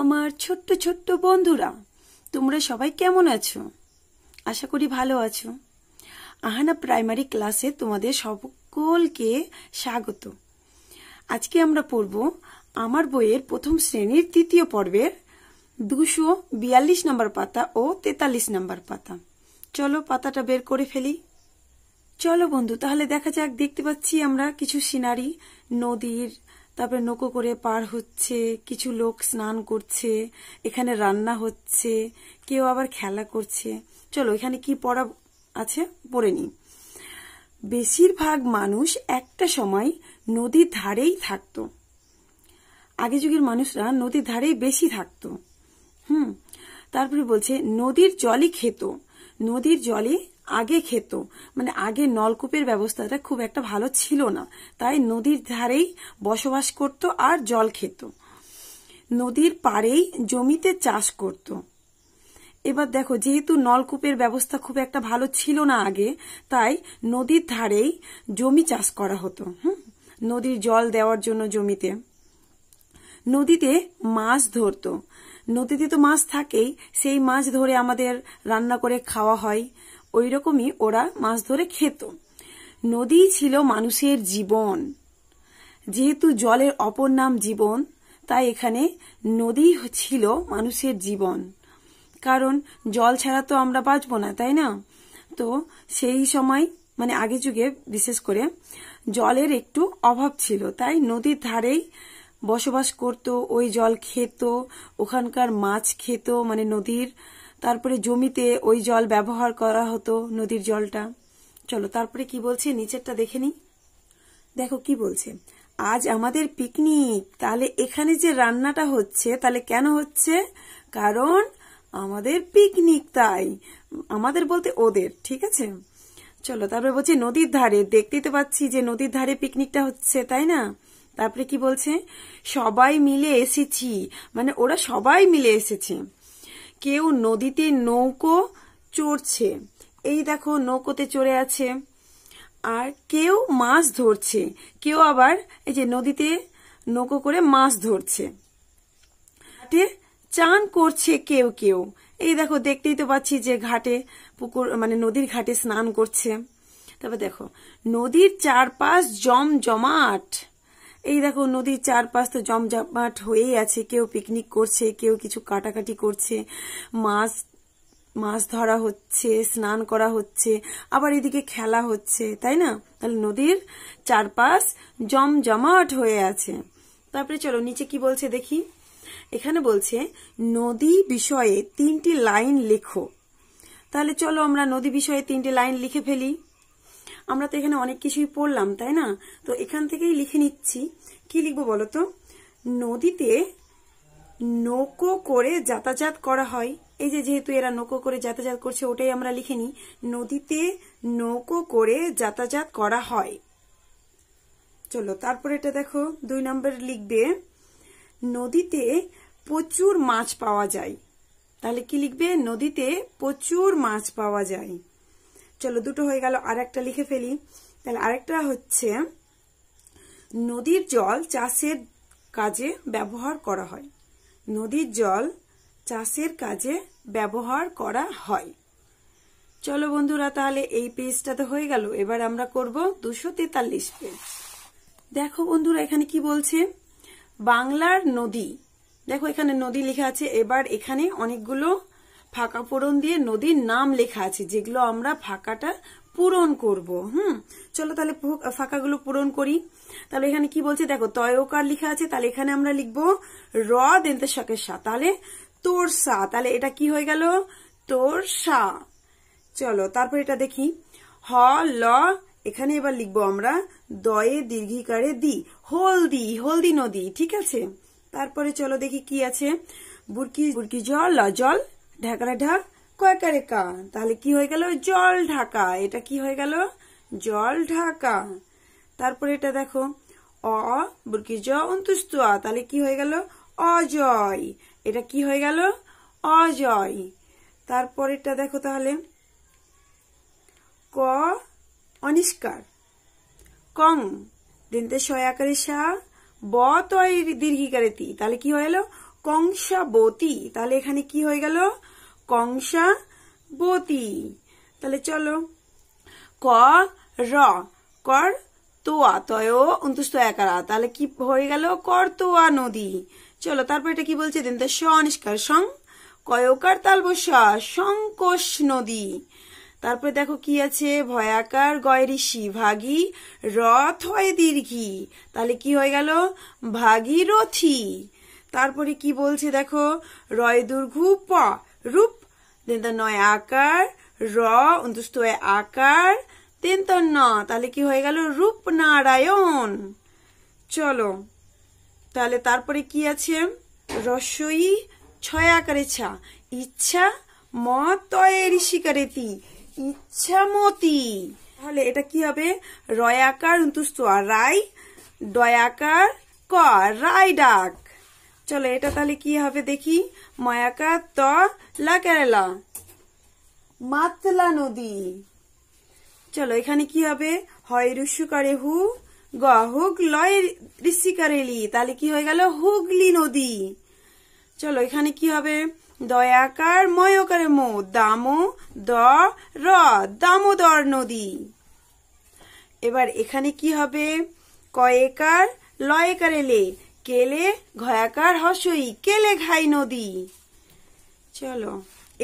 আমার ছোট্ট ছোট্ট বন্ধুরা, তোমরা সবাই কেমন আছো? আশা করি ভালো আছো। আহানা প্রাইমারি ক্লাসে তোমাদের সকলকে স্বাগত। আজকে আমরা পড়ব আমার বইয়ের প্রথম শ্রেণীর তৃতীয় পর্বের 242 নম্বর পাতা ও 43 নম্বর পাতা। চলো পাতাটা বের করে ফেলি। চলো বন্ধু, তাহলে দেখা যাক। দেখতে পাচ্ছি আমরা কিছু সিনারি, নদীর, তারপরে নৌকো করে পার হচ্ছে, কিছু লোক স্নান করছে, এখানে রান্না হচ্ছে, কেউ আবার খেলা করছে। চলো এখানে কি পড়া আছে পড়ে নি। বেশিরভাগ মানুষ একটা সময় নদীর ধারেই থাকতো। আগে যুগের মানুষরা নদীর ধারেই বেশি থাকতো। তারপরে বলছে নদীর জলই খেত। নদীর জলই আগে খেত, মানে আগে নলকূপের ব্যবস্থাটা খুব একটা ভালো ছিল না, তাই নদীর ধারেই বসবাস করত আর জল খেত। নদীর পাড়েই জমিতে চাষ করত। এবার দেখো, যেহেতু নলকূপের ব্যবস্থা খুব একটা ভালো ছিল না আগে, তাই নদীর ধারেই জমি চাষ করা হতো। নদীর জল দেওয়ার জন্য জমিতে। নদীতে মাছ ধরতো। নদীতে তো মাছ থাকেই, সেই মাছ ধরে আমাদের রান্না করে খাওয়া হয়। ওই রকমই ওরা মাছ ধরে খেত। নদী ছিল মানুষের জীবন। যেহেতু জলের অপর নাম জীবন, তাই এখানে নদী ছিল মানুষের জীবন। কারণ জল ছাড়া তো আমরা বাঁচবো না, তাই না? তো সেই সময়, মানে আগে যুগে বিশেষ করে জলের একটু অভাব ছিল, তাই নদীর ধারেই বসবাস করত, ওই জল খেত, ওখানকার মাছ খেত, মানে নদীর। তারপরে জমিতে ওই জল ব্যবহার করা হতো, নদীর জলটা। চলো তারপরে কি বলছে নিচেরটা দেখে নি। দেখো কি বলছে, আজ আমাদের পিকনিক। তাহলে এখানে যে রান্নাটা হচ্ছে, তাহলে কেন হচ্ছে? কারণ আমাদের পিকনিক, তাই। আমাদের বলতে ওদের, ঠিক আছে। চলো তারপরে বলছে নদীর ধারে। দেখতেই তো পাচ্ছি যে নদীর ধারে পিকনিকটা হচ্ছে, তাই না? তারপরে কি বলছে, সবাই মিলে এসেছি, মানে ওরা সবাই মিলে এসেছে। কেউ নদীতে নৌকো চড়ছে, এই দেখো নৌকোতে চড়ে আছে। আর কেউ মাছ ধরছে, কেউ আবার এই যে নদীতে নৌকো করে মাছ ধরছে। ঘাটে চান করছে কেউ কেউ, এই দেখো দেখতেই তো পাচ্ছি যে ঘাটে, পুকুর মানে নদীর ঘাটে স্নান করছে। তারপর দেখো নদীর চারপাশ জমজমাট। এই দেখো নদীর চারপাশ তো জমজমাট হয়েই আছে। কেউ পিকনিক করছে, কেউ কিছু কাটাকাটি করছে, মাছ ধরা হচ্ছে, স্নান করা হচ্ছে, আবার এদিকে খেলা হচ্ছে, তাই না? তাহলে নদীর চারপাশ জমজমাট হয়ে আছে। তারপরে চলো নিচে কি বলছে দেখি। এখানে বলছে নদী বিষয়ে 3টি লাইন লেখো। তাহলে চলো আমরা নদী বিষয়ে 3টি লাইন লিখে ফেলি। আমরা তো এখানে অনেক কিছুই পড়লাম, তাই না? তো এখান থেকেই লিখে নিচ্ছি। কি লিখবো বলো তো? নদীতে নৌকো করে যাতায়াত করা হয়। এই যে যেহেতু এরা নৌকো করে যাতায়াত করছে, ওটাই আমরা লিখে নিই। নদীতে নৌকো করে যাতায়াত করা হয়। চলো তারপরে এটা দেখো 2 নম্বর লিখবে, নদীতে প্রচুর মাছ পাওয়া যায়। তাহলে কি লিখবে? নদীতে প্রচুর মাছ পাওয়া যায়। চলো দুটো হয়ে গেল, আর একটা লিখে ফেলি। তাহলে আরেকটা হচ্ছে নদীর জল চাষের কাজে ব্যবহার করা হয়। নদীর জল চাষের কাজে ব্যবহার করা হয়। চলো বন্ধুরা, তাহলে এই পেজটা তো হয়ে গেল। এবার আমরা করব 243 পেজ। দেখো বন্ধুরা এখানে কি বলছে, বাংলার নদী। দেখো এখানে নদী লেখা আছে। এবার এখানে অনেকগুলো ফাঁকা পূরণ দিয়ে নদীর নাম লেখা আছে, যেগুলো আমরা ফাঁকাটা পূরণ করব। চলো তাহলে ফাঁকাগুলো পূরণ করি। তাহলে এখানে কি বলছে দেখো, তয়কার লেখা আছে। তাহলে এখানে আমরা লিখবো র দন্তের শকের সা, তাহলে তোরসা। তাহলে এটা কি হয়ে গেল? তোরসা। চলো তারপর এটা দেখি, হ ল। এখানে এবার লিখবো আমরা দয়ে দীর্ঘিকারে দি, হলদি। হলদি নদী, ঠিক আছে। তারপরে চলো দেখি কি আছে, বুরকি জল, ল জল, ঢাকারে ঢাক, কয়কারে কা। তাহলে কি হয়ে গেল? জল ঢাকা। এটা কি হয়ে গেল? জল ঢাকা। তারপরে এটা দেখো, অ বুরকি জ অন্তুষ্ট, তাহলে কি হয়ে গেল? অজয়। এটা কি হয়ে গেল? অজয়। তারপরে এটা দেখো তাহলে, ক অনিষ্কার, কং দিনতে শয়াকারে সা, ব তয় দীর্ঘিকারে তি। তাহলে কি হয়ে গেল? কংসাবতী, তাহলে এখানে কি হয়ে গেল? কংসাবতী। তাহলে চলো, ক র কর তোয়া, তয় অন্তুষ্ট একারা, তাহলে কি হয়ে গেল? করতোয়া নদী। চলো তারপর এটা কি বলছে? দেন স অনিষ্কার সং কয়কার তালবসা সংকোষ নদী। তারপরে দেখো কি আছে? ভয়াকার গয় ঋষি ভাগী রথ হয় দীর্ঘি, তাহলে কি হয়ে গেল? ভাগীরথী। তারপরে কি বলছে দেখো? রয় দুর্ঘু প রূপ, দেন তার নয় আকার, র অন্তুষ্ট আকার, দেন তার ন, তাহলে কি হয়ে গেল? রূপনারায়ণ। চলো তাহলে তারপরে কি আছে? রস্বই ছয় আকারে ছা ইচ্ছা ম তয়ে ঋষিকারেতি ইচ্ছামতি, তাহলে এটা কি হবে? রয় আকার অন্তুষ্ট রায়, ডয়াকার ক রায় ডাক। চলো এটা তাহলে কি হবে দেখি? ময়াকার ত লা কেরালা মাতলা নদী। চলো এখানে কি হবে? হয় রুসুকারে হু গ হুগ লয় ঋষিকারেলি, তাহলে কি হয়ে গেল? হুগলি নদী। চলো এখানে কি হবে? দয়াকার ময়কারে মো দামো দ র দামোদর নদী। এবার এখানে কি হবে? কয়েকার লয়কারে লে কেলে ঘয়াকার হসই কেলে ঘাই নদী। চলো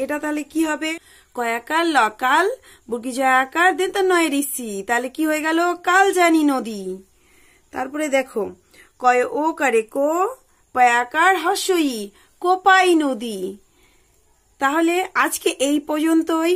এটা তাহলে কি হবে? কয়াকার লকাল বুর্গি জয়াকার দেন তার নয় ঋষি, তাহলে কি হয়ে গেল? কালজানি নদী। তারপরে দেখো কয় ও কারে কো পয়াকার হসই কোপাই নদী। তাহলে আজকে এই পর্যন্তই।